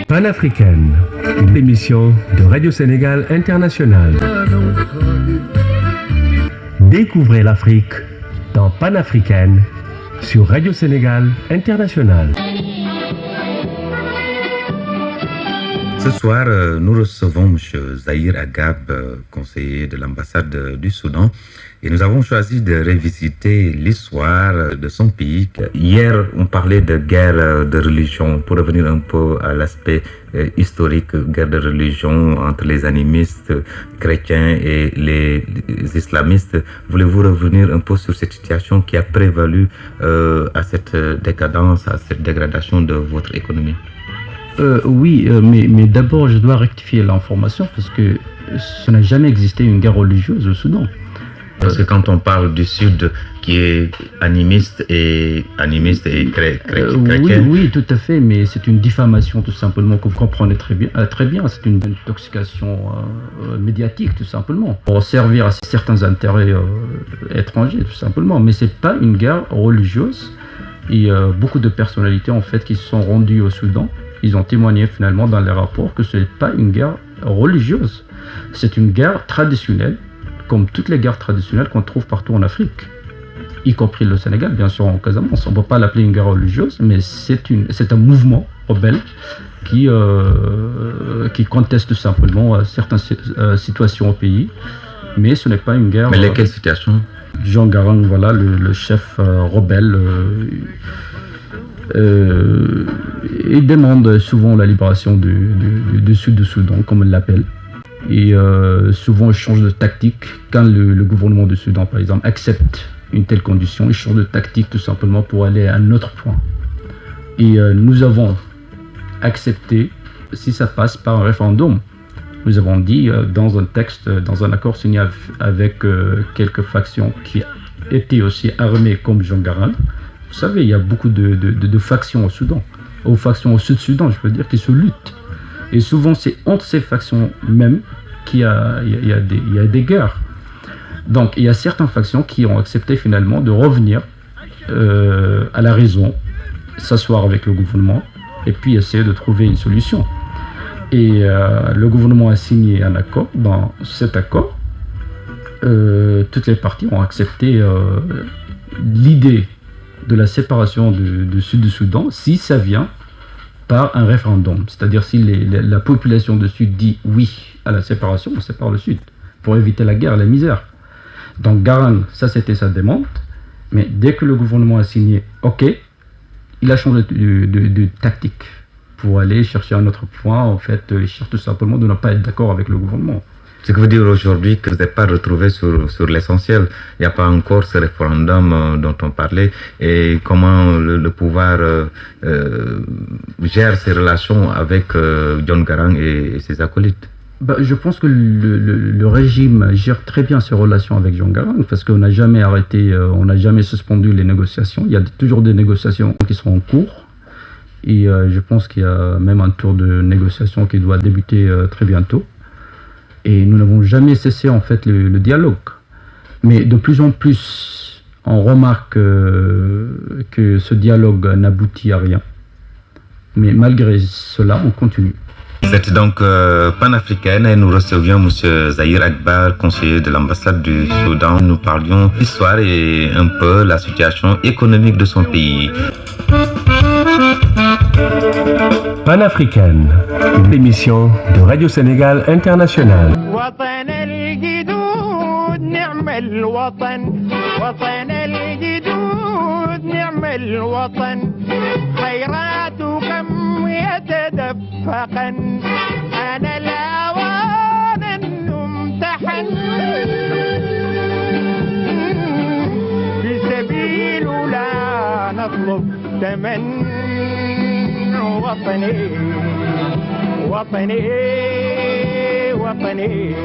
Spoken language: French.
Panafricaine, l'émission de Radio Sénégal International. Découvrez l'Afrique dans Panafricaine sur Radio Sénégal International. Ce soir, nous recevons M. Zahir Agab, conseiller de l'ambassade du Soudan, et nous avons choisi de revisiter l'histoire de son pays. Hier, on parlait de guerre de religion. Pour revenir un peu à l'aspect historique, guerre de religion entre les animistes chrétiens et les islamistes, voulez-vous revenir un peu sur cette situation qui a prévalu à cette décadence, à cette dégradation de votre économie? Oui, mais d'abord je dois rectifier l'information parce que ça n'a jamais existé une guerre religieuse au Soudan. Parce que quand on parle du Sud qui est animiste et chrétien... Oui, tout à fait, mais c'est une diffamation tout simplement que vous comprenez très bien. C'est une intoxication médiatique tout simplement pour servir à certains intérêts étrangers tout simplement. Mais c'est pas une guerre religieuse. Il y a beaucoup de personnalités en fait qui se sont rendues au Soudan. Ils ont témoigné finalement dans les rapports que ce n'est pas une guerre religieuse. C'est une guerre traditionnelle, comme toutes les guerres traditionnelles qu'on trouve partout en Afrique, y compris le Sénégal, bien sûr, en Casamance. On ne peut pas l'appeler une guerre religieuse, mais c'est un mouvement rebelle qui conteste simplement certaines situations au pays. Mais ce n'est pas une guerre... Mais lesquelles situations? Jean Garang, voilà, le chef rebelle... il demande souvent la libération du sud du Soudan, comme il l'appelle. Et souvent, il change de tactique. Quand le gouvernement du Soudan, par exemple, accepte une telle condition, il change de tactique tout simplement pour aller à un autre point. Et nous avons accepté, si ça passe par un référendum, nous avons dit dans un texte, dans un accord signé avec quelques factions qui étaient aussi armées comme Jean Garang. Vous savez, il y a beaucoup de factions au Soudan, aux factions au Sud-Soudan, je peux dire, qui se luttent. Et souvent, c'est entre ces factions même qu'il y a des guerres. Donc, il y a certaines factions qui ont accepté finalement de revenir à la raison, s'asseoir avec le gouvernement, et puis essayer de trouver une solution. Et le gouvernement a signé un accord. Dans cet accord, toutes les parties ont accepté l'idée de la séparation du Sud du Soudan si ça vient par un référendum. C'est-à-dire si la population du Sud dit oui à la séparation, on sépare le Sud pour éviter la guerre et la misère. Donc Garang, ça c'était sa demande, mais dès que le gouvernement a signé OK, il a changé de tactique pour aller chercher un autre point. En fait, il cherche tout simplement de ne pas être d'accord avec le gouvernement. Ce que veut dire aujourd'hui que vous n'êtes pas retrouvé sur l'essentiel. Il n'y a pas encore ce référendum dont on parlait. Et comment le pouvoir gère ses relations avec John Garang et ses acolytes? Je pense que le régime gère très bien ses relations avec John Garang parce qu'on n'a jamais arrêté, on n'a jamais suspendu les négociations. Il y a toujours des négociations qui sont en cours. Et je pense qu'il y a même un tour de négociation qui doit débuter très bientôt. Et nous n'avons jamais cessé en fait le dialogue. Mais de plus en plus, on remarque que ce dialogue n'aboutit à rien. Mais malgré cela, on continue. Vous êtes donc panafricaine et nous recevions M. Zahir Agab, conseiller de l'ambassade du Soudan. Nous parlions de l'histoire et un peu la situation économique de son pays. Panafricaine, une émission de Radio Sénégal International. وطني